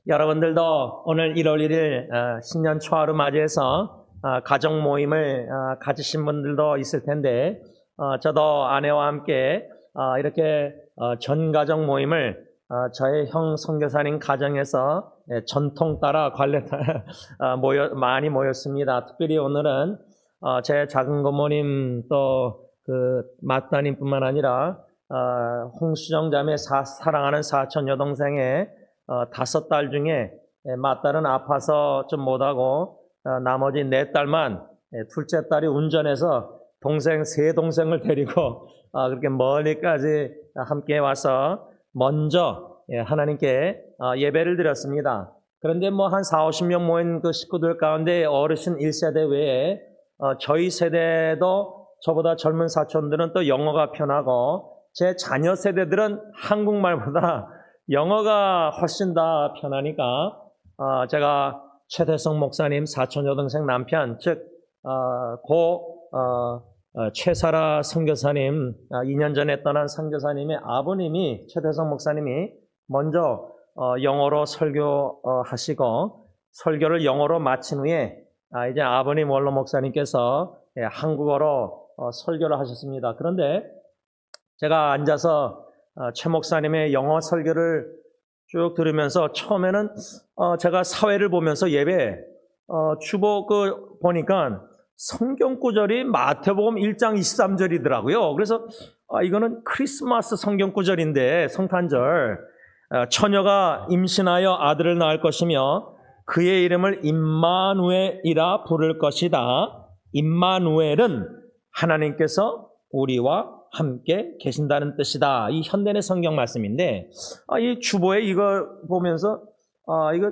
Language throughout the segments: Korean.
여러분들도 오늘 1월 1일 신년 초하루 맞이해서 가정 모임을 가지신 분들도 있을 텐데 저도 아내와 함께 이렇게 전 가정 모임을 저의 형 선교사님 가정에서 전통 따라 관례 많이 모였습니다. 특별히 오늘은 제 작은 고모님 또 그 맏따님뿐만 아니라 홍수정 자매 사랑하는 사촌 여동생의 5딸 중에 맏딸은 아파서 좀 못하고 나머지 4딸만 둘째 딸이 운전해서 세 동생을 데리고 그렇게 멀리까지 함께 와서 먼저 하나님께 예배를 드렸습니다. 그런데 뭐 한 40-50명 모인 그 식구들 가운데 어르신 1세대 외에 저희 세대도 저보다 젊은 사촌들은 또 영어가 편하고 제 자녀 세대들은 한국말보다 영어가 훨씬 더 편하니까 제가 최대성 목사님 사촌 여동생 남편 즉 최사라 선교사님 2년 전에 떠난 선교사님의 아버님이 최대성 목사님이 먼저 영어로 설교하시고 설교를 영어로 마친 후에 이제 아버님 원로 목사님께서 한국어로 설교를 하셨습니다. 그런데 제가 앉아서 최 목사님의 영어 설교를 쭉 들으면서 처음에는 제가 사회를 보면서 예배 주보 보니까 성경 구절이 마태복음 1장 23절이더라고요. 그래서 이거는 크리스마스 성경 구절인데 성탄절 처녀가 임신하여 아들을 낳을 것이며 그의 이름을 임마누엘이라 부를 것이다. 임마누엘은 하나님께서 우리와 함께 계신다는 뜻이다. 이 현대의 성경 말씀인데 이 주보에 이거 보면서 이거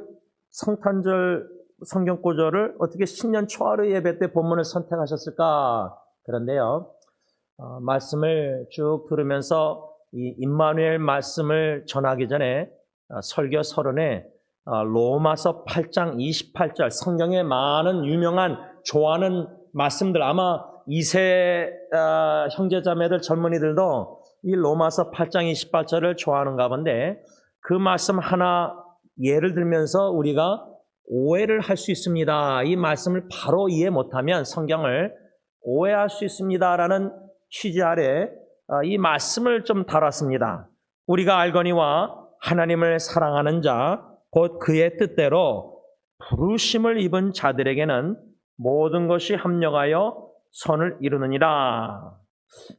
성탄절 성경 구절을 어떻게 신년 초하루 예배 때 본문을 선택하셨을까? 그런데요. 말씀을 쭉 들으면서 이 임마누엘 말씀을 전하기 전에 설교 서론에 로마서 8장 28절 성경의 많은 유명한 좋아하는 말씀들 아마 2세 형제자매들 젊은이들도 이 로마서 8장 28절을 좋아하는가 본데 그 말씀 하나 예를 들면서 우리가 오해를 할 수 있습니다. 이 말씀을 바로 이해 못하면 성경을 오해할 수 있습니다라는 취지 아래 이 말씀을 좀 다뤘습니다. 우리가 알거니와 하나님을 사랑하는 자 곧 그의 뜻대로 부르심을 입은 자들에게는 모든 것이 합력하여 선을 이루느니라.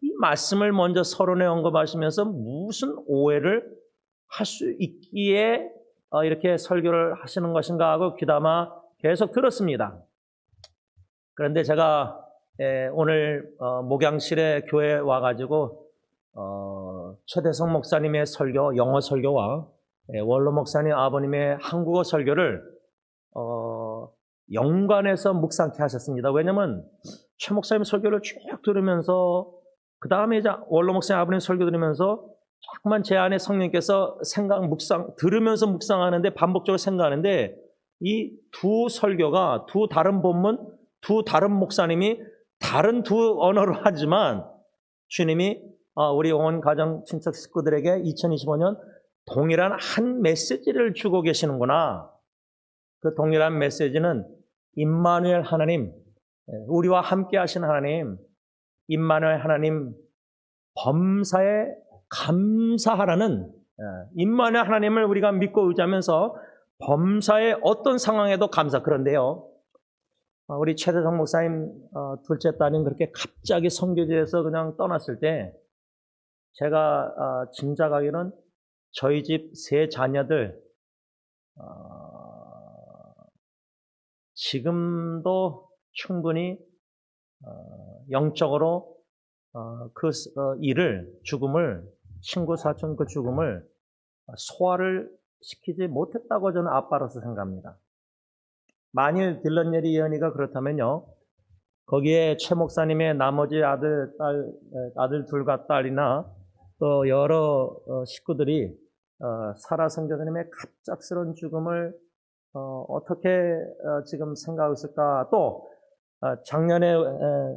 이 말씀을 먼저 서론에 언급하시면서 무슨 오해를 할 수 있기에 이렇게 설교를 하시는 것인가 하고 귀담아 계속 들었습니다. 그런데 제가 오늘 목양실에 교회에 와가지고 최대성 목사님의 설교, 영어 설교와 원로 목사님 아버님의 한국어 설교를 연관해서 묵상케 하셨습니다. 왜냐하면 최 목사님 설교를 쭉 들으면서 그 다음에 원로 목사님 아버님 설교 들으면서 자꾸만 제 안에 성령께서 들으면서 묵상하는데 반복적으로 생각하는데 이 두 설교가 두 다른 본문, 두 다른 목사님이 다른 두 언어로 하지만 주님이 우리 온 가정 친척 식구들에게 2025년 동일한 한 메시지를 주고 계시는구나. 그 동일한 메시지는 임마누엘 하나님, 우리와 함께 하신 하나님, 임마누엘 하나님 범사에 감사하라는 임마누엘 하나님을 우리가 믿고 의지하면서 범사의 어떤 상황에도 감사. 그런데요, 우리 최대성 목사님 둘째 딸인 그렇게 갑자기 선교지에서 그냥 떠났을 때 제가 짐작하기는 저희 집 3 자녀들 지금도 충분히 영적으로 죽음을 친구 사촌 그 죽음을 소화를 시키지 못했다고 저는 아빠로서 생각합니다. 만일 딜런 예리 예언이가 그렇다면요, 거기에 최 목사님의 나머지 아들 둘과 딸이나 또 여러 식구들이 사라 선교사님의 갑작스러운 죽음을 어떻게 지금 생각했을까? 또 작년에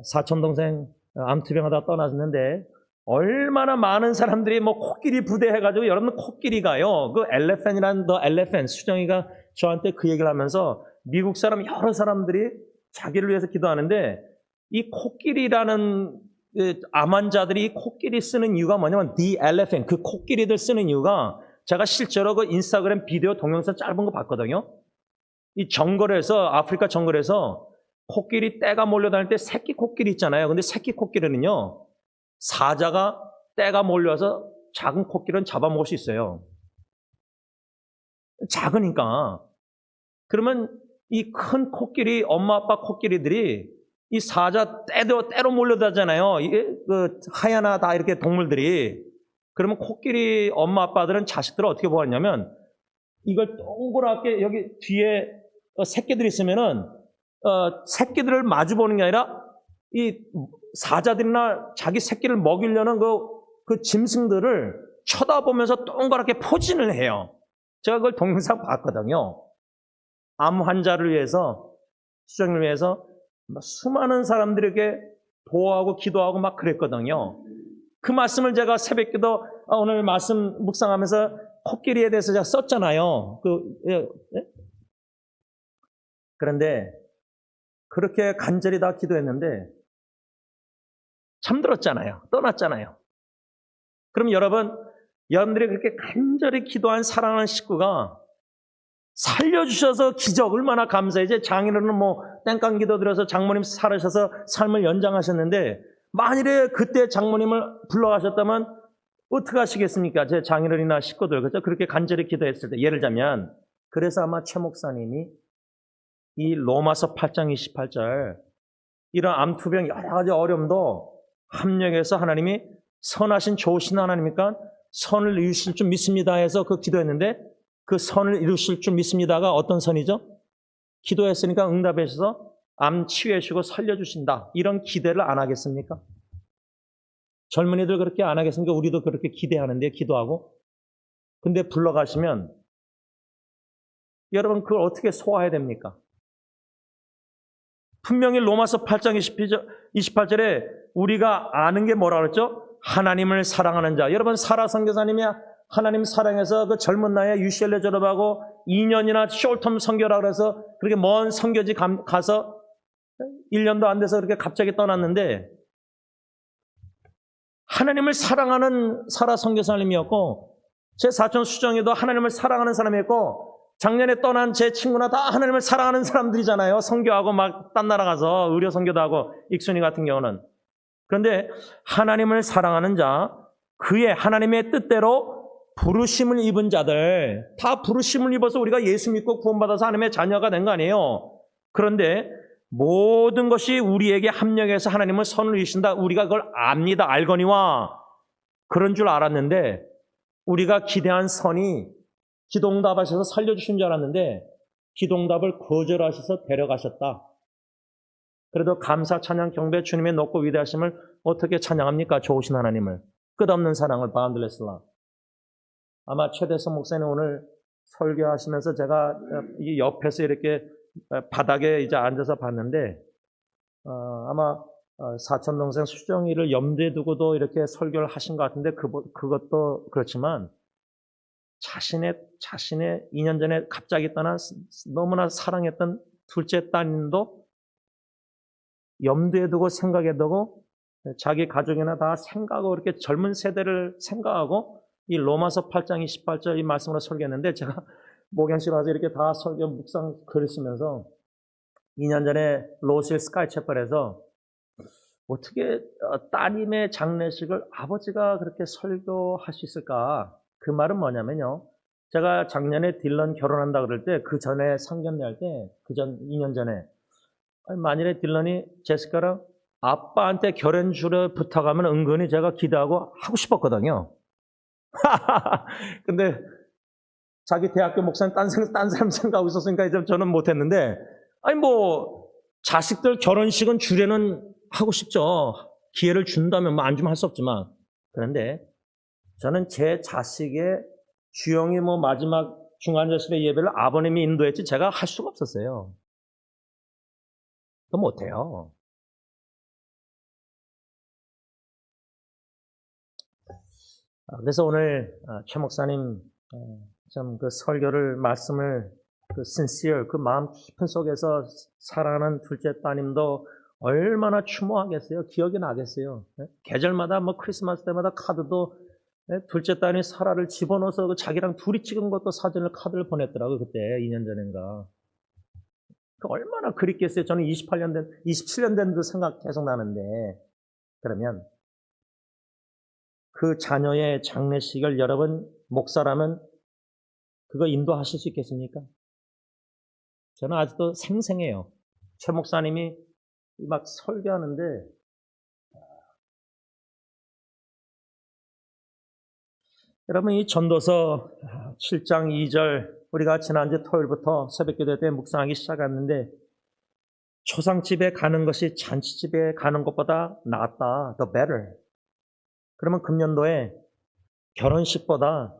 사촌 동생 암투병하다 떠났는데 얼마나 많은 사람들이 뭐 코끼리 부대 해가지고 여러분 코끼리가요. 그 엘레펜이라는 더 엘레펜 수정이가 저한테 그 얘기를 하면서 미국 사람 여러 사람들이 자기를 위해서 기도하는데 이 코끼리라는 그 암 환자들이 코끼리 쓰는 이유가 뭐냐면 the elephant 그 코끼리들 쓰는 이유가 제가 실제로 그 인스타그램 비디오 동영상 짧은 거 봤거든요. 이 정글에서 아프리카 정글에서 코끼리 떼가 몰려다닐 때 새끼 코끼리 있잖아요. 근데 새끼 코끼리는요. 사자가 떼가 몰려서 작은 코끼리는 잡아먹을 수 있어요. 작으니까. 그러면 이 큰 코끼리, 엄마 아빠 코끼리들이 이 사자 때로 몰려다잖아요. 이게 그 하얀하다 이렇게 동물들이. 그러면 코끼리 엄마 아빠들은 자식들을 어떻게 보았냐면 이걸 동그랗게 여기 뒤에 새끼들이 있으면은 새끼들을 마주 보는 게 아니라 이 사자들이나 자기 새끼를 먹이려는 그 짐승들을 쳐다보면서 동그랗게 포진을 해요. 제가 그걸 동영상 봤거든요. 암 환자를 위해서, 수정을 위해서 수많은 사람들에게 보호하고 기도하고 막 그랬거든요. 그 말씀을 제가 새벽기도 오늘 말씀 묵상하면서 코끼리에 대해서 제가 썼잖아요. 그런데 그렇게 간절히 다 기도했는데 잠들었잖아요. 떠났잖아요. 그럼 여러분들이 그렇게 간절히 기도한 사랑하는 식구가 살려주셔서 기적 얼마나 감사해. 이제 장인어른은 뭐 땡깡 기도 드려서 장모님 살으셔서 삶을 연장하셨는데 만일에 그때 장모님을 불러가셨다면 어떻게 하시겠습니까? 제 장인어른이나 식구들 그죠? 그렇게 간절히 기도했을 때 예를 들자면 그래서 아마 최 목사님이 이 로마서 8장 28절 이런 암투병 여러 가지 어려움도 합력해서 하나님이 선하신 좋으신 하나님이니까 선을 이루실 줄 믿습니다 해서 그 기도했는데 그 선을 이루실 줄 믿습니다가 어떤 선이죠? 기도했으니까 응답해 주셔서 암 치유해 주시고 살려주신다. 이런 기대를 안 하겠습니까? 젊은이들 그렇게 안 하겠습니까? 우리도 그렇게 기대하는데 기도하고. 근데 불러가시면 여러분 그걸 어떻게 소화해야 됩니까? 분명히 로마서 8장 28절에 우리가 아는 게 뭐라 그랬죠? 하나님을 사랑하는 자. 여러분 사라 선교사님이 하나님 사랑해서 그 젊은 나이에 UCLA 졸업하고 2년이나 숄텀 선교라 그래서 그렇게 먼 선교지 가서 1년도 안 돼서 그렇게 갑자기 떠났는데 하나님을 사랑하는 사라 선교사님이었고 제 사촌 수정이도 하나님을 사랑하는 사람이었고 작년에 떠난 제 친구나 다 하나님을 사랑하는 사람들이잖아요. 선교하고 막 딴 나라 가서 의료 선교도 하고 익순이 같은 경우는. 그런데 하나님을 사랑하는 자, 그의 하나님의 뜻대로 부르심을 입은 자들, 다 부르심을 입어서 우리가 예수 믿고 구원받아서 하나님의 자녀가 된 거 아니에요. 그런데 모든 것이 우리에게 합력해서 하나님을 선을 이루신다. 우리가 그걸 압니다. 알거니와 그런 줄 알았는데 우리가 기대한 선이 기도응답하셔서 살려주신 줄 알았는데 기도응답을 거절하셔서 데려가셨다. 그래도 감사, 찬양, 경배, 주님의 높고 위대하심을 어떻게 찬양합니까? 좋으신 하나님을. 끝없는 사랑을 바운들레슬라. 아마 최대성 목사님 오늘 설교하시면서 제가 이 옆에서 이렇게 바닥에 이제 앉아서 봤는데 아마 사촌 동생 수정이를 염두에 두고도 이렇게 설교를 하신 것 같은데 그것도 그렇지만 자신의 2년 전에 갑자기 떠난 너무나 사랑했던 둘째 따님도 염두에 두고 생각해 두고 자기 가족이나 다 생각하고 이렇게 젊은 세대를 생각하고 이 로마서 8장 28절 이 말씀으로 설교했는데 제가 목양실 와서 이렇게 다 설교 묵상 글을 쓰면서 2년 전에 로스힐 스카이채플에서 어떻게 따님의 장례식을 아버지가 그렇게 설교할 수 있을까? 그 말은 뭐냐면요. 제가 작년에 딜런 결혼한다 그럴 때 그 전에 상견례 할 때 2년 전에 만일에 딜런이 제시카랑 아빠한테 결혼주를 부탁하면 은근히 제가 기대하고 하고 싶었거든요. 근데 자기 대학교 목사님 딴 사람 생각하고 있었으니까 이제 저는 못했는데 자식들 결혼식은 주례는 하고 싶죠. 기회를 준다면 안 주면 할 수 없지만 그런데 저는 제 자식의 주영이 마지막 중환자실의 예배를 아버님이 인도했지 제가 할 수가 없었어요. 그거 못해요. 그래서 오늘 최 목사님 참 그 설교를 말씀을 그 sincere 그 마음 깊은 속에서 사랑하는 둘째 따님도 얼마나 추모하겠어요. 기억이 나겠어요. 계절마다 뭐 크리스마스 때마다 카드도 둘째 딸이 사라를 집어넣어서 그 자기랑 둘이 찍은 것도 사진을 카드를 보냈더라고요. 그때 2년 전인가. 얼마나 그립겠어요. 저는 27년 된도 생각 계속 나는데. 그러면 그 자녀의 장례식을 여러분 목사라면 그거 인도하실 수 있겠습니까? 저는 아직도 생생해요. 최 목사님이 막 설교하는데 여러분 이 전도서 7장 2절 우리가 지난주 토요일부터 새벽기도 때 묵상하기 시작했는데 초상집에 가는 것이 잔치집에 가는 것보다 낫다. The better. 그러면 금년도에 결혼식보다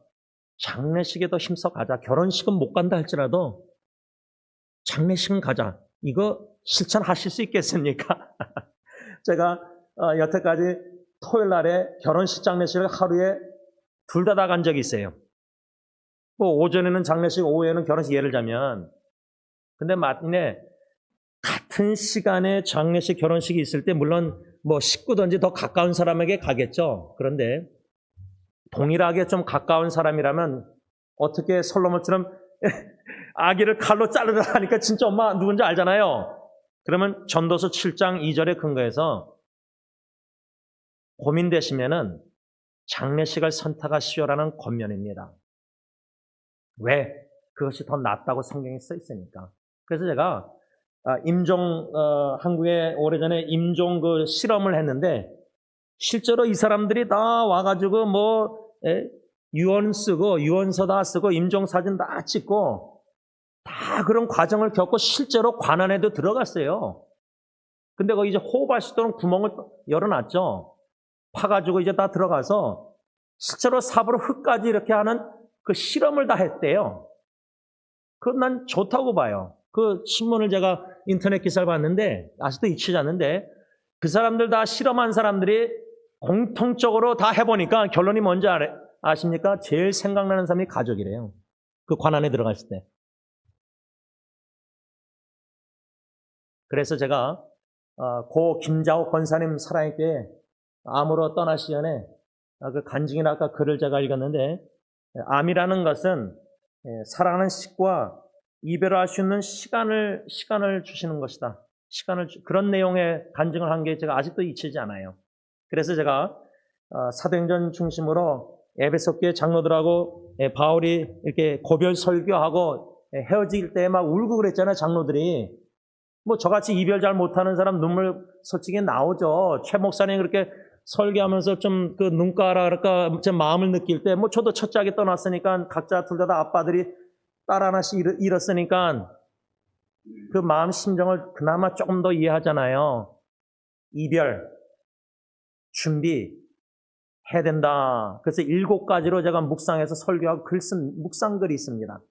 장례식에 더 힘써 가자. 결혼식은 못 간다 할지라도 장례식은 가자. 이거 실천하실 수 있겠습니까? 제가 여태까지 토요일 날에 결혼식 장례식을 하루에 둘 다 간 적이 있어요. 뭐 오전에는 장례식, 오후에는 결혼식 예를 자면. 근데 마틴에 같은 시간에 장례식, 결혼식이 있을 때 물론 뭐 식구든지 더 가까운 사람에게 가겠죠. 그런데 동일하게 좀 가까운 사람이라면 어떻게 솔로몬처럼 아기를 칼로 자르라 하니까 진짜 엄마 누군지 알잖아요. 그러면 전도서 7장 2절에 근거해서 고민되시면은 장례식을 선택하시오라는 권면입니다. 왜? 그것이 더 낫다고 성경에 써 있으니까. 그래서 제가 한국에 오래전에 임종 그 실험을 했는데 실제로 이 사람들이 다 와가지고 유언 쓰고 유언서 다 쓰고 임종 사진 다 찍고 다 그런 과정을 겪고 실제로 관안에도 들어갔어요. 근데 거기 이제 호흡할 수 있도록 구멍을 열어놨죠. 파가지고 이제 다 들어가서 실제로 삽으로 흙까지 이렇게 하는 그 실험을 다 했대요. 그건 난 좋다고 봐요. 그 신문을 제가 인터넷 기사를 봤는데 아직도 잊히지 않는데 그 사람들 다 실험한 사람들이 공통적으로 다 해보니까 결론이 뭔지 아십니까? 제일 생각나는 사람이 가족이래요. 그 관안에 들어갔을 때. 그래서 제가 고 김자옥 권사님 살아있게 암으로 떠나시 전에 그 간증이나 아까 글을 제가 읽었는데 암이라는 것은 사랑하는 식구와 이별할 수 있는 시간을 주시는 것이다. 그런 내용의 간증을 한 게 제가 아직도 잊히지 않아요. 그래서 제가 사도행전 중심으로 에베소 교회 장로들하고 바울이 이렇게 고별 설교하고 헤어질 때 막 울고 그랬잖아요. 장로들이. 뭐 저같이 이별 잘 못하는 사람 눈물 솔직히 나오죠. 최 목사님 그렇게 설교하면서 좀 그 눈가라 그럴까 제 마음을 느낄 때 뭐 저도 첫째 아기 떠났으니까 각자 둘 다 아빠들이 딸 하나씩 잃었으니까 그 마음 심정을 그나마 조금 더 이해하잖아요. 이별, 준비 해야 된다. 그래서 7가지로 제가 묵상해서 설교하고 묵상글이 있습니다.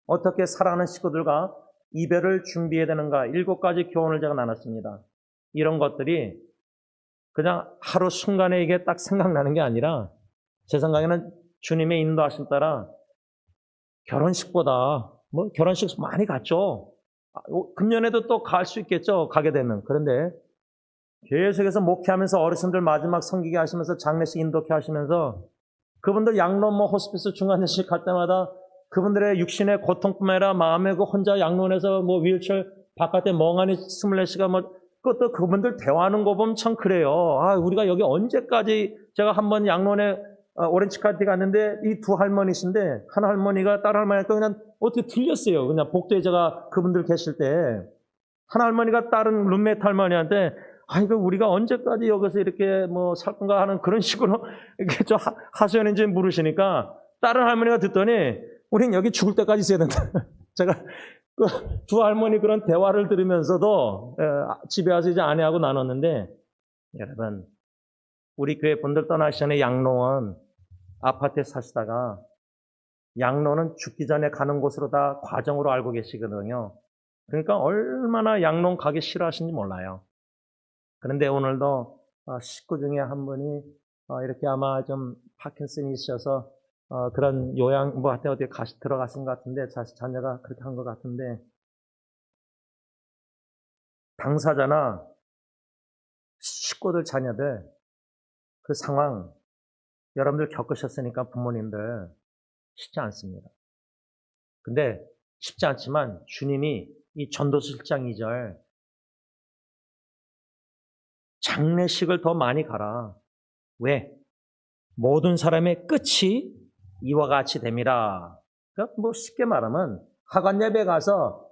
어떻게 사랑하는 식구들과 이별을 준비해야 되는가 7가지 교훈을 제가 나눴습니다. 이런 것들이 그냥 하루 순간에 이게 딱 생각나는 게 아니라 제 생각에는 주님의 인도하심 따라 결혼식보다 결혼식 많이 갔죠. 금년에도 또 갈 수 있겠죠. 가게 되면. 그런데 계속해서 목회하면서 어르신들 마지막 섬기게 하시면서 장례식 인도케 하시면서 그분들 양로 호스피스 중간예식 갈 때마다 그분들의 육신의 고통뿐만 아니라 마음의 그 혼자 양론에서 휠체어 바깥에 멍하니 24시간 그것도 그분들 대화하는 거 보면 참 그래요. 우리가 여기 언제까지 제가 한번 양론에 오렌지 카운티 갔는데 이 두 할머니신데 한 할머니가 다른 할머니한테 그냥 어떻게 들렸어요. 그냥 복도에 제가 그분들 계실 때 한 할머니가 다른 룸메이트 할머니한테 이거 우리가 언제까지 여기서 이렇게 살 건가 하는 그런 식으로 이렇게 좀 하소연인지 물으시니까 다른 할머니가 듣더니 우린 여기 죽을 때까지 있어야 된다. 제가 그 두 할머니 그런 대화를 들으면서도 집에 와서 이제 아내하고 나눴는데 여러분 우리 교회 분들 떠나시 전에 양로원 아파트에 사시다가 양로는 죽기 전에 가는 곳으로 다 과정으로 알고 계시거든요. 그러니까 얼마나 양로원 가기 싫어하시는지 몰라요. 그런데 오늘도 식구 중에 한 분이 이렇게 아마 좀 파킨슨이 있으셔서 그런 요양 뭐 하여튼 어디 들어가신 것 같은데 자녀가 그렇게 한 것 같은데 당사자나 식구들 자녀들 그 상황 여러분들 겪으셨으니까 부모님들 쉽지 않습니다. 근데 쉽지 않지만 주님이 이 전도서 1장 2절 장례식을 더 많이 가라. 왜? 모든 사람의 끝이 이와 같이 됨이라. 그러니까 뭐 쉽게 말하면 하관 예배 가서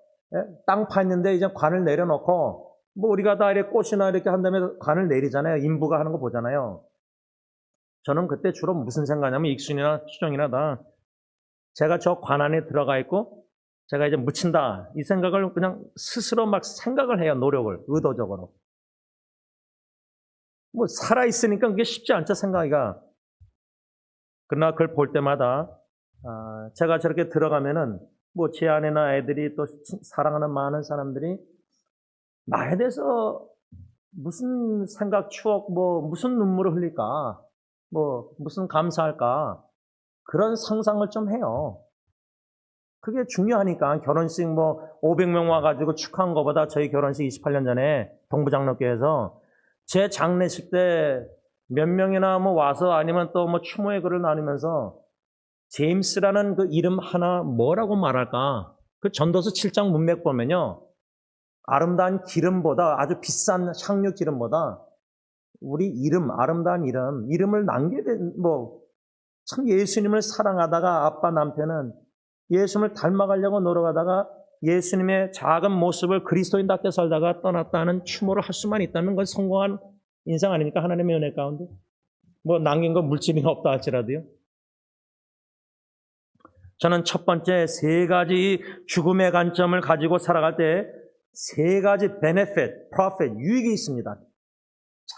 땅 파있는데 이제 관을 내려놓고 뭐 우리가 다 이렇게 꽃이나 이렇게 한 다음에 관을 내리잖아요. 인부가 하는 거 보잖아요. 저는 그때 주로 무슨 생각하냐면 익순이나 수정이나 다 제가 저 관 안에 들어가 있고 제가 이제 묻힌다 이 생각을 그냥 스스로 막 생각을 해요. 노력을 의도적으로. 뭐 살아있으니까 그게 쉽지 않죠. 생각이가. 그러나 그걸 볼 때마다 제가 저렇게 들어가면은 뭐 제 아내나 애들이 또 사랑하는 많은 사람들이 나에 대해서 무슨 생각, 추억, 뭐 무슨 눈물을 흘릴까, 뭐 무슨 감사할까 그런 상상을 좀 해요. 그게 중요하니까 결혼식 뭐 500명 와가지고 축하한 것보다 저희 결혼식 28년 전에 동부장로교회에서 제 장례식 때 몇 명이나 뭐 와서 아니면 또 뭐 추모의 글을 나누면서 제임스라는 그 이름 하나 뭐라고 말할까? 그 전도서 7장 문맥 보면요. 아름다운 기름보다 아주 비싼 향유 기름보다 우리 이름, 아름다운 이름을 남기게 된, 참 예수님을 사랑하다가 아빠 남편은 예수님을 닮아가려고 노력하다가 예수님의 작은 모습을 그리스도인답게 살다가 떠났다는 추모를 할 수만 있다는 건 성공한 인생 아닙니까? 하나님의 은혜 가운데. 뭐 남긴 거 물질이 없다 할지라도요. 저는 첫 번째 3가지 죽음의 관점을 가지고 살아갈 때 3가지 benefit, profit, 유익이 있습니다.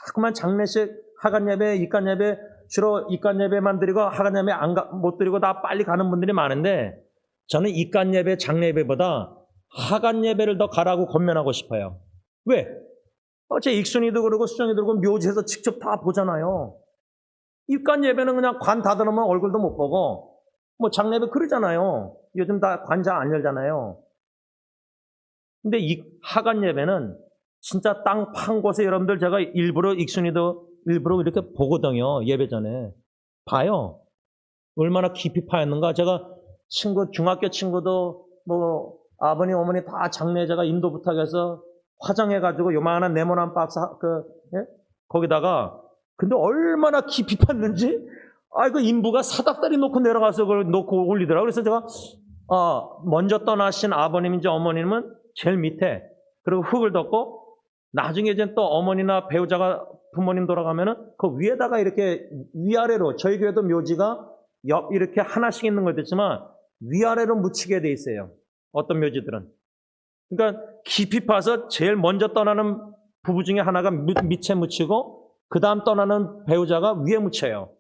자꾸만 장례식, 하간 예배, 입간 예배, 주로 입간 예배만 드리고 하간 예배 못 드리고 다 빨리 가는 분들이 많은데 저는 입간 예배, 장례 예배보다 하간 예배를 더 가라고 권면하고 싶어요. 왜? 제 익순이도 그러고 수정이도 그러고 묘지에서 직접 다 보잖아요. 입간 예배는 그냥 관 닫아놓으면 얼굴도 못 보고 뭐 장례 예배 그러잖아요. 요즘 다 관자 안 열잖아요. 근데 이 하간 예배는 진짜 땅 판 곳에 여러분들 제가 일부러 익순이도 일부러 이렇게 보거든요. 예배 전에. 봐요. 얼마나 깊이 파였는가. 제가 중학교 친구도 뭐 아버님, 어머니 다 장례 제가 인도 부탁해서 화장해가지고 요만한 네모난 박스 거기다가 근데 얼마나 깊이 팠는지 그 인부가 사닥다리 놓고 내려가서 그걸 놓고 올리더라고요. 그래서 제가 먼저 떠나신 아버님인지 어머님은 제일 밑에 그리고 흙을 덮고 나중에 이제 또 어머니나 배우자가 부모님 돌아가면은 그 위에다가 이렇게 위아래로 저희 교회도 묘지가 이렇게 하나씩 있는 것도 있지만 위아래로 묻히게 돼 있어요. 어떤 묘지들은. 그러니까 깊이 파서 제일 먼저 떠나는 부부 중에 하나가 밑에 묻히고 그 다음 떠나는 배우자가 위에 묻혀요.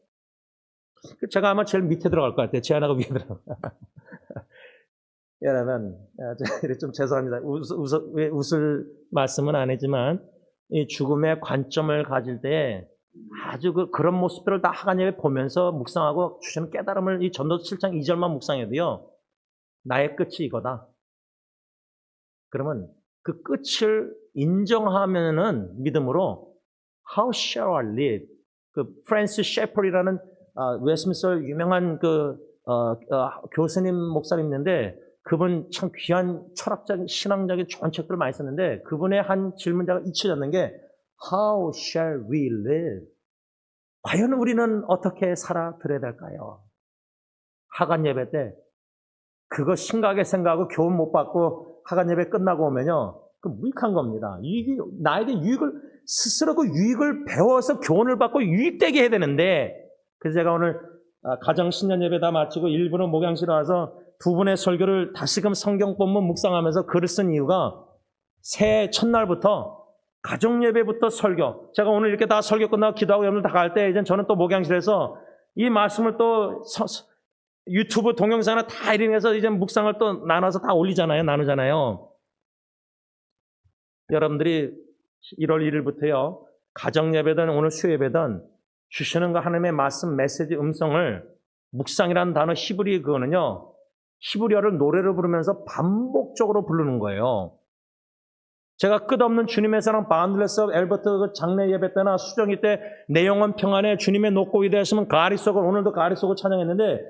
제가 아마 제일 밑에 들어갈 것 같아요. 제 하나가 위에 들어가. 여러분, 좀 죄송합니다. 웃을 말씀은 아니지만 이 죽음의 관점을 가질 때 아주 그런 모습들을 다 하간 예배 보면서 묵상하고 주시는 깨달음을 이 전도서 7장 2절만 묵상해도요. 나의 끝이 이거다. 그러면 그 끝을 인정하면은 믿음으로 How shall I live? 그 프랜시스 셰퍼리라는 웨스민스터 유명한 교수님 목사님 있는데 그분 참 귀한 철학적인 신앙적인 좋은 책들을 많이 썼는데 그분의 한 질문자가 잊혀졌는 게 How shall we live? 과연 우리는 어떻게 살아들어야 될까요? 하간 예배 때 그거 심각하게 생각하고 교훈 못 받고 하간 예배 끝나고 오면요. 그 무익한 겁니다. 나에게 스스로 그 유익을 배워서 교훈을 받고 유익되게 해야 되는데 그래서 제가 오늘 가정 신년 예배 다 마치고 일부러 목양실에 와서 2분의 설교를 다시금 성경 본문 묵상하면서 글을 쓴 이유가 새해 첫날부터 가정 예배부터 설교. 제가 오늘 이렇게 다 설교 끝나고 기도하고 여러분들 다 갈 때 이제 저는 또 목양실에서 이 말씀을 또 유튜브 동영상을 다 이용해서 이제 묵상을 또 나눠서 다 나누잖아요. 여러분들이 1월 1일부터요. 가정 예배든 오늘 수요 예배든 주시는 그 하나님의 말씀, 메시지, 음성을 묵상이라는 단어 히브리 그거는요. 히브리어를 노래를 부르면서 반복적으로 부르는 거예요. 제가 끝없는 주님의 사랑 바운드레스 엘버트 그 장례 예배 때나 수정이 때 내 영혼 평안에 주님의 높고 위대하시면 가리속을 오늘도 가리속을 찬양했는데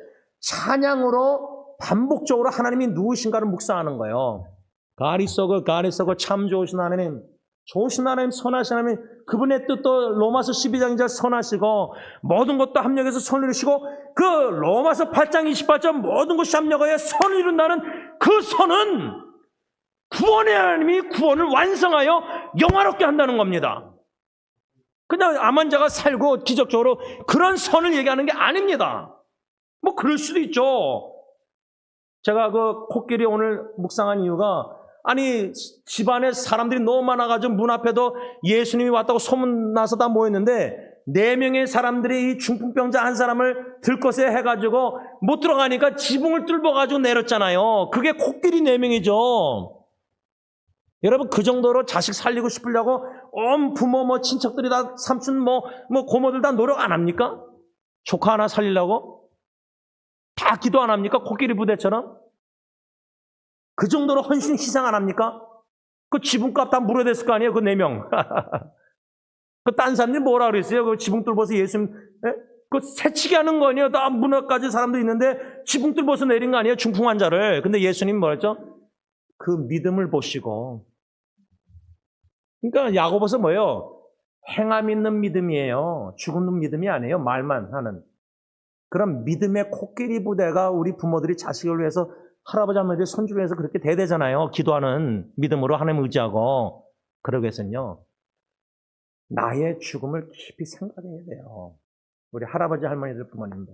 찬양으로 반복적으로 하나님이 누구신가를 묵상하는 거예요. 가리속을 참 좋으신 하나님, 좋으신 하나님, 선하신 하나님, 그분의 뜻도 로마서 12장 2절 선하시고 모든 것도 합력해서 선을 이루시고 그 로마서 8장 28절 모든 것이 합력하여 선을 이룬다는 그 선은 구원의 하나님이 구원을 완성하여 영화롭게 한다는 겁니다. 그냥 암 자가 살고 기적적으로 그런 선을 얘기하는 게 아닙니다. 뭐 그럴 수도 있죠. 제가 그 코끼리 오늘 묵상한 이유가 아니 집안에 사람들이 너무 많아가지고 문 앞에도 예수님이 왔다고 소문나서 다 모였는데 4명의 사람들이 이 중풍병자 한 사람을 들것에 해가지고 못 들어가니까 지붕을 뚫어가지고 내렸잖아요. 그게 코끼리 4명이죠. 여러분 그 정도로 자식 살리고 싶으려고 온 부모 뭐 친척들이 다 삼촌 뭐 고모들 다 노력 안 합니까? 조카 하나 살리려고 다 기도 안 합니까? 코끼리 부대처럼 그 정도로 헌신 희생 안 합니까? 그 지붕값 다 물어댔을 거 아니에요? 그 4명. 그 딴 사람들이 뭐라 그랬어요? 그 지붕 뚫어서 예수님 그 새치기 하는 거 아니에요? 다 문화까지 사람들 있는데 지붕 뚫어서 내린 거 아니에요? 중풍 환자를. 근데 예수님 뭐랬죠? 그 믿음을 보시고. 그러니까 야고보서 뭐예요? 행함 있는 믿음이에요. 죽은 믿음이 아니에요. 말만 하는. 그런 믿음의 코끼리 부대가 우리 부모들이 자식을 위해서 할아버지 할머니들이 손주를 위해서 그렇게 대대잖아요. 기도하는 믿음으로 하나님 의지하고. 그러기 위해서는요. 나의 죽음을 깊이 생각해야 돼요. 우리 할아버지 할머니들 부모님들.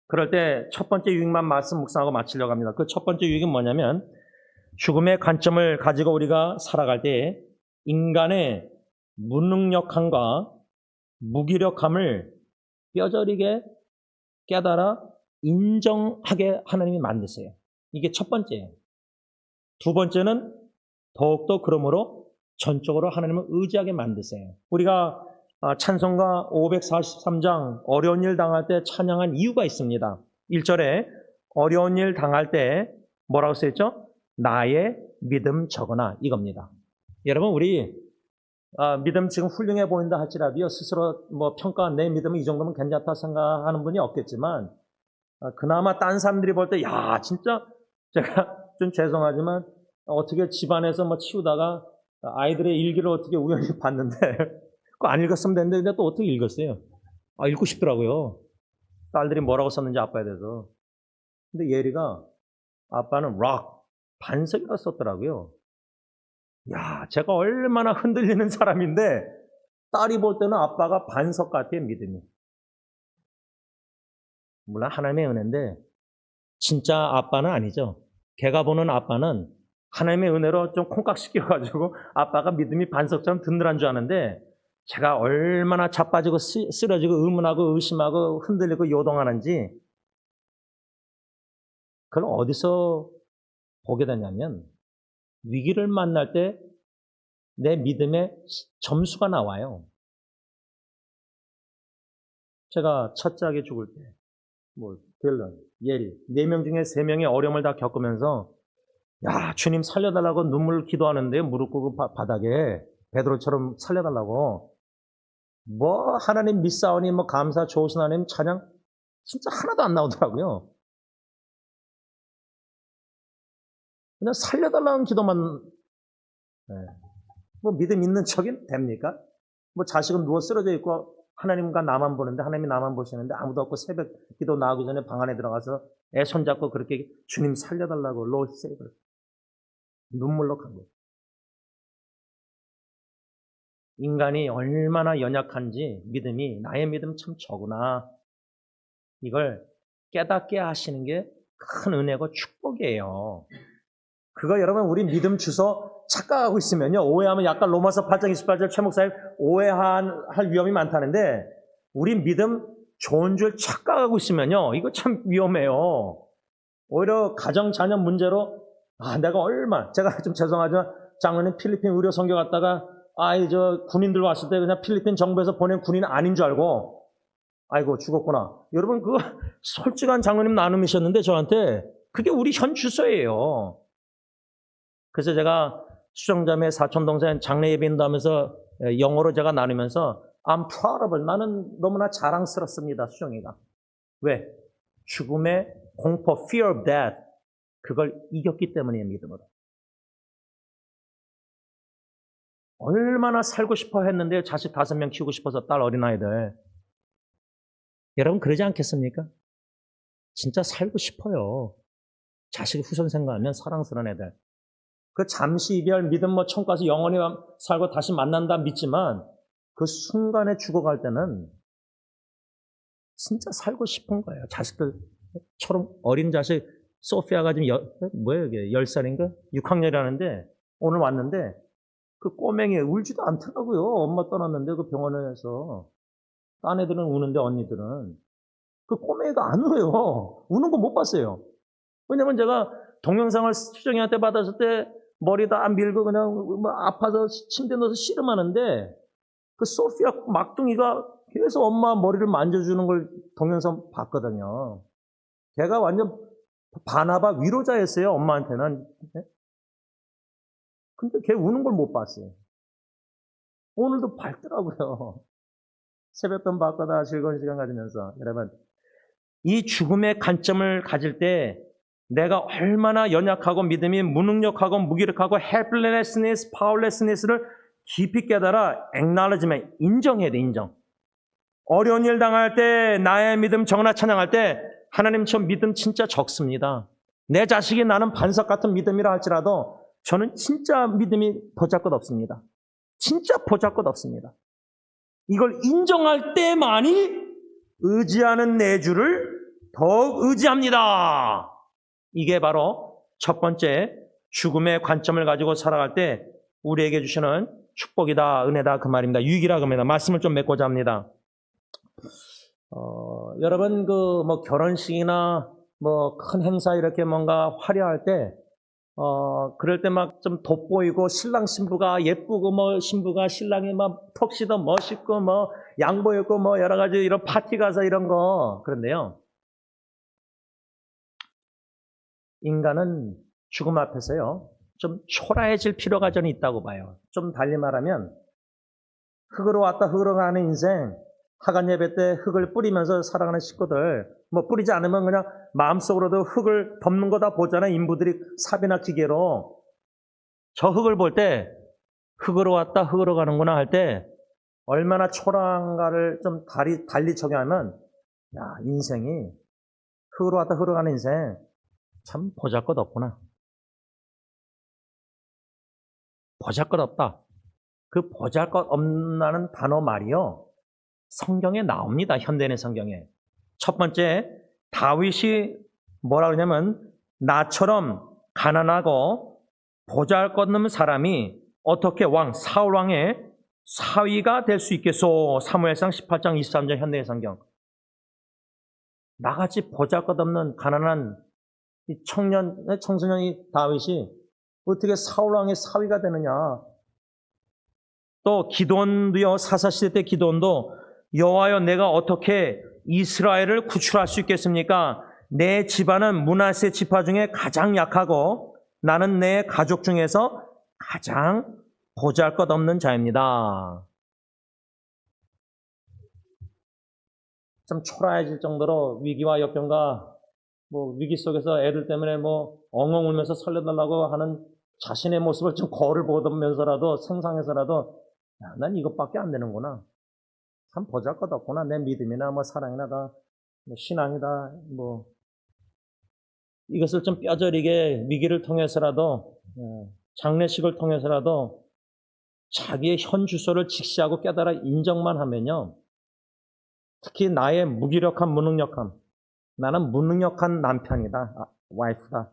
그럴 때 첫 번째 유익만 말씀 묵상하고 마치려고 합니다. 그 첫 번째 유익은 뭐냐면 죽음의 관점을 가지고 우리가 살아갈 때 인간의 무능력함과 무기력함을 뼈저리게 깨달아 인정하게 하나님이 만드세요. 이게 첫 번째예요. 두 번째는 더욱더 그러므로 전적으로 하나님을 의지하게 만드세요. 우리가 찬송가 543장 어려운 일 당할 때 찬양한 이유가 있습니다. 1절에 어려운 일 당할 때 뭐라고 써있죠? 나의 믿음 적으나 이겁니다. 여러분 우리 믿음 지금 훌륭해 보인다 할지라도요 스스로 뭐 평가 내 믿음은 이 정도면 괜찮다 생각하는 분이 없겠지만 그나마 딴 사람들이 볼 때 야 진짜 제가 좀 죄송하지만 어떻게 집안에서 뭐 치우다가 아이들의 일기를 어떻게 우연히 봤는데 그거 안 읽었으면 되는데 근데 또 어떻게 읽었어요? 읽고 싶더라고요. 딸들이 뭐라고 썼는지 아빠에 대해서. 근데 예리가 아빠는 락 반석이라고 썼더라고요. 야, 제가 얼마나 흔들리는 사람인데 딸이 볼 때는 아빠가 반석 같아요, 믿음이. 물론 하나님의 은혜인데 진짜 아빠는 아니죠. 걔가 보는 아빠는 하나님의 은혜로 좀 콩깍시켜가지고 아빠가 믿음이 반석처럼 든든한 줄 아는데 제가 얼마나 자빠지고 쓰러지고 의문하고 의심하고 흔들리고 요동하는지 그걸 어디서 보게 되냐면 위기를 만날 때 내 믿음의 점수가 나와요. 제가 첫째 아기 죽을 때 딜런, 예리 4명 중에 3명의 어려움을 다 겪으면서 야 주님 살려달라고 눈물 기도하는데 무릎 꿇고 바닥에 베드로처럼 살려달라고 뭐 하나님 믿사오니 뭐 감사 좋으신 하나님 찬양 진짜 하나도 안 나오더라고요. 그냥 살려달라는 기도만 뭐 믿음 있는 척이 됩니까? 뭐 자식은 누워 쓰러져 있고 하나님과 나만 보는데 하나님이 나만 보시는데 아무도 없고 새벽 기도 나오기 전에 방 안에 들어가서 애 손잡고 그렇게 주님 살려달라고 Lord save us. 눈물로 간 거예요. 인간이 얼마나 연약한지 믿음이 나의 믿음 참 적구나. 이걸 깨닫게 하시는 게 큰 은혜고 축복이에요. 그거 여러분 우리 믿음 주소 착각하고 있으면요. 오해하면 약간 로마서 8장 28절 최 목사님 오해할 위험이 많다는데 우리 믿음 좋은 줄 착각하고 있으면요. 이거 참 위험해요. 오히려 가정 자녀 문제로 내가 얼마 제가 좀 죄송하지만 장로님 필리핀 의료 선교 갔다가 아이, 저 군인들 왔을 때 그냥 필리핀 정부에서 보낸 군인 아닌 줄 알고, 아이고, 죽었구나. 여러분, 그 솔직한 장로님 나눔이셨는데 저한테 그게 우리 현 주소예요. 그래서 제가 수정자매 사촌동생 장례 예배인도 하면서 영어로 제가 나누면서 I'm proud of her. 나는 너무나 자랑스럽습니다, 수정이가. 왜? 죽음의 공포, fear of death. 그걸 이겼기 때문이에요, 믿음으로. 얼마나 살고 싶어 했는데 자식 5명 키우고 싶어서 딸 어린아이들. 여러분 그러지 않겠습니까? 진짜 살고 싶어요. 자식 후손 생각하면 사랑스러운 애들. 그 잠시 이별 믿음 뭐 천국 가서 영원히 살고 다시 만난다 믿지만 그 순간에 죽어갈 때는 진짜 살고 싶은 거예요. 자식들처럼 어린 자식 소피아가 지금 뭐예요 이게 10살인가? 6학년이라는데 오늘 왔는데 그 꼬맹이 울지도 않더라고요. 엄마 떠났는데 그 병원에서 딴 애들은 우는데 언니들은 그 꼬맹이가 안 울어요. 우는 거 못 봤어요. 왜냐면 제가 동영상을 수정이한테 받았을 때 머리 다 밀고 그냥 뭐 아파서 침대에 넣어서 씨름하는데 그 소피아 막둥이가 계속 엄마 머리를 만져주는 걸 동영상 봤거든요. 걔가 완전 바나바 위로자였어요. 엄마한테는. 근데 걔 우는 걸 못 봤어요. 오늘도 밝더라고요. 새벽변 받거나 즐거운 시간 가지면서. 여러분, 이 죽음의 관점을 가질 때 내가 얼마나 연약하고 믿음이 무능력하고 무기력하고 helplessness, powerlessness를 깊이 깨달아 acknowledgement, 인정해야 돼, 인정. 어려운 일 당할 때 나의 믿음 정나 찬양할 때 하나님 저 믿음 진짜 적습니다. 내 자식이 나는 반석 같은 믿음이라 할지라도 저는 진짜 믿음이 보잘것없습니다. 진짜 보잘것없습니다. 이걸 인정할 때만이 의지하는 내 주를 더욱 의지합니다. 이게 바로 첫 번째 죽음의 관점을 가지고 살아갈 때 우리에게 주시는 축복이다, 은혜다 그 말입니다. 유익이라 그 말입니다. 말씀을 좀 맺고자 합니다. 여러분 그 뭐 결혼식이나 뭐 큰 행사 이렇게 뭔가 화려할 때 그럴 때 막 좀 돋보이고 신랑 신부가 예쁘고 뭐 신부가 신랑이 막 턱시도 멋있고 뭐 양복 입고 뭐 여러 가지 이런 파티 가서 이런 거 그런데요. 인간은 죽음 앞에서요. 좀 초라해질 필요가 저는 있다고 봐요. 좀 달리 말하면 흙으로 왔다 흙으로 가는 인생 하간 예배 때 흙을 뿌리면서 살아가는 식구들 뭐 뿌리지 않으면 그냥 마음속으로도 흙을 덮는 거다 보잖아요. 인부들이 삽이나 기계로. 저 흙을 볼 때 흙으로 왔다 흙으로 가는구나 할 때 얼마나 초라한가를 좀 달리 적용하면 야 인생이 흙으로 왔다 흙으로 가는 인생 참 보잘것없구나. 보잘것없다. 그 보잘것없다는 단어 말이요. 성경에 나옵니다. 현대인의 성경에. 첫 번째 다윗이 뭐라 그러냐면 나처럼 가난하고 보잘것없는 사람이 어떻게 사울 왕의 사위가 될 수 있겠소. 사무엘상 18장 23절 현대의 성경. 나같이 보잘것없는 가난한 청소년이 다윗이 어떻게 사울 왕의 사위가 되느냐. 또 기드온도요. 사사시대 때 기드온도 여호와여 내가 어떻게 이스라엘을 구출할 수 있겠습니까? 내 집안은 므낫세 지파 중에 가장 약하고 나는 내 가족 중에서 가장 보잘것없는 자입니다. 좀 초라해질 정도로 위기와 역경과 뭐 위기 속에서 애들 때문에 뭐 엉엉 울면서 살려달라고 하는 자신의 모습을 좀 거울을 보면서라도 생상해서라도 야, 난 이것밖에 안 되는구나. 참 보잘것없구나. 내 믿음이나 뭐 사랑이나 다 뭐 신앙이다 뭐 이것을 좀 뼈저리게 위기를 통해서라도 장례식을 통해서라도 자기의 현 주소를 직시하고 깨달아 인정만 하면요. 특히 나의 무기력함, 무능력함. 나는 무능력한 남편이다. 와이프다.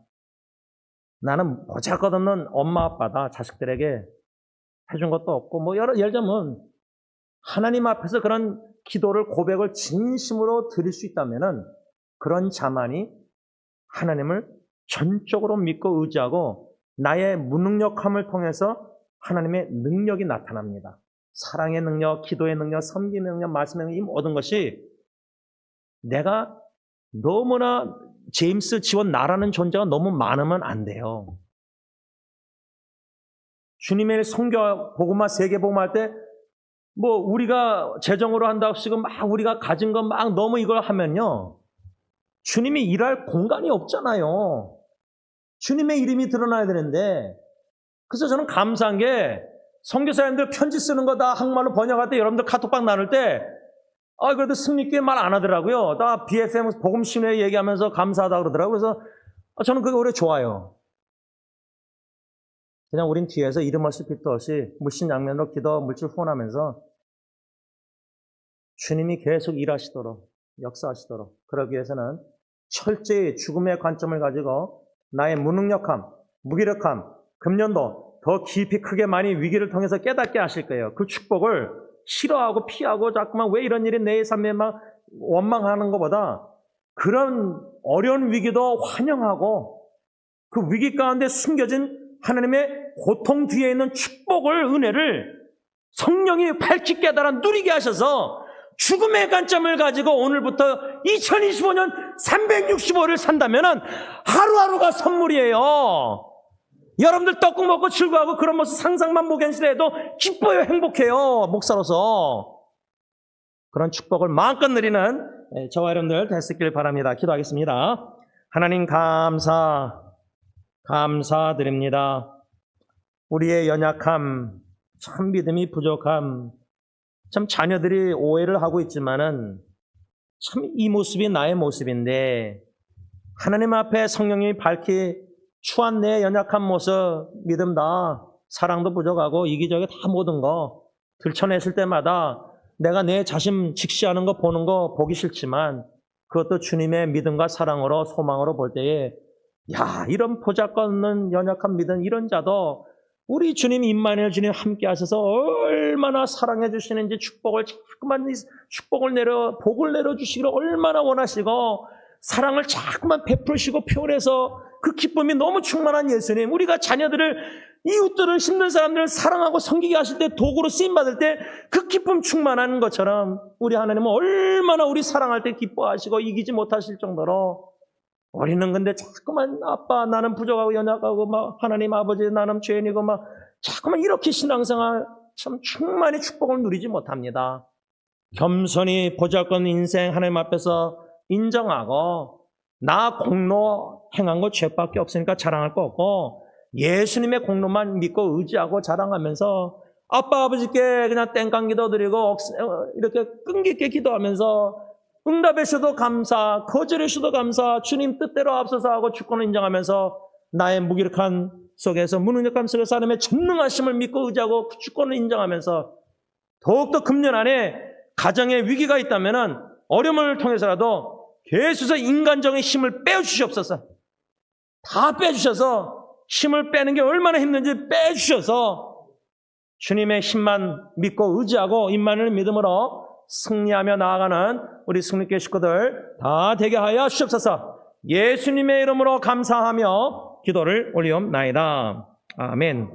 나는 보잘것없는 엄마, 아빠다. 자식들에게 해준 것도 없고 뭐 예를 들면 하나님 앞에서 그런 기도를 고백을 진심으로 드릴 수 있다면은 그런 자만이 하나님을 전적으로 믿고 의지하고 나의 무능력함을 통해서 하나님의 능력이 나타납니다. 사랑의 능력, 기도의 능력, 섬김의 능력, 말씀의 능력, 이 모든 것이 내가 너무나 제임스 지원 나라는 존재가 너무 많으면 안 돼요. 주님의 성교 복음화 세계 복음할 때 뭐 우리가 재정으로 한다고 지금 막 우리가 가진 것 막 너무 이걸 하면요, 주님이 일할 공간이 없잖아요. 주님의 이름이 드러나야 되는데. 그래서 저는 감사한 게 선교사님들 편지 쓰는 거 다 한국말로 번역할 때 여러분들 카톡방 나눌 때 그래도 승리교회 말 안 하더라고요. 다 BFM 복음신회 얘기하면서 감사하다 그러더라고요. 그래서 저는 그게 오히려 좋아요. 그냥 우린 뒤에서 이름 없이 빛도 없이 물신양면으로 기도 물질 후원하면서 주님이 계속 일하시도록, 역사하시도록, 그러기 위해서는 철저히 죽음의 관점을 가지고 나의 무능력함, 무기력함, 금년도 더 깊이 크게 많이 위기를 통해서 깨닫게 하실 거예요. 그 축복을 싫어하고 피하고 자꾸만 왜 이런 일이 내 삶에 막 원망하는 것보다 그런 어려운 위기도 환영하고 그 위기 가운데 숨겨진 하나님의 고통 뒤에 있는 축복을, 은혜를 성령이 밝히 깨달아 누리게 하셔서 죽음의 관점을 가지고 오늘부터 2025년 365를 산다면 하루하루가 선물이에요. 여러분들 떡국 먹고 즐거워하고 그런 모습 상상만 목연시해도 기뻐요, 행복해요, 목사로서. 그런 축복을 마음껏 누리는 저와 여러분들 됐길 바랍니다. 기도하겠습니다. 하나님 감사드립니다. 우리의 연약함, 참 믿음이 부족함, 참 자녀들이 오해를 하고 있지만은 참 이 모습이 나의 모습인데 하나님 앞에 성령님이 밝히 추한 내 연약한 모습, 믿음 다 사랑도 부족하고 이기적이 다 모든 거 들춰냈을 때마다 내가 내 자신 직시하는 거 보는 거 보기 싫지만 그것도 주님의 믿음과 사랑으로 소망으로 볼 때에 이런 보잘것없는 연약한 믿음 이런 자도 우리 주님 임마누엘 주님 함께 하셔서 얼마나 사랑해 주시는지 복을 복을 내려주시기를 얼마나 원하시고 사랑을 자꾸만 베푸시고 표현해서 그 기쁨이 너무 충만한 예수님, 우리가 자녀들을, 이웃들을, 힘든 사람들을 사랑하고 섬기게 하실 때 도구로 쓰임받을 때 그 기쁨 충만한 것처럼 우리 하나님은 얼마나 우리 사랑할 때 기뻐하시고 이기지 못하실 정도로 우리는 근데 자꾸만 아빠 나는 부족하고 연약하고 막 하나님 아버지 나는 죄인이고 막 자꾸만 이렇게 신앙생활 참 충만히 축복을 누리지 못합니다. 겸손히 보잘것없는 인생 하나님 앞에서 인정하고 나 공로 행한 거 죄밖에 없으니까 자랑할 거 없고 예수님의 공로만 믿고 의지하고 자랑하면서 아빠 아버지께 그냥 땡깡 기도 드리고 이렇게 끈기 있게 기도하면서 응답해 주셔도 감사, 거절해 주셔도 감사, 주님 뜻대로 앞서서 하고 주권을 인정하면서 나의 무기력한 속에서, 무능력함 속에서 하나님의 전능하심을 믿고 의지하고 그 주권을 인정하면서 더욱더 금년 안에 가정에 위기가 있다면 어려움을 통해서라도 계속해서 인간적인 힘을 빼주시옵소서. 다 빼주셔서 힘을 빼는 게 얼마나 힘든지 빼주셔서 주님의 힘만 믿고 의지하고 임마누엘 믿음으로 승리하며 나아가는 우리 승리교회 식구들 다 되게 하여 주옵소서. 예수님의 이름으로 감사하며 기도를 올리옵나이다. 아멘.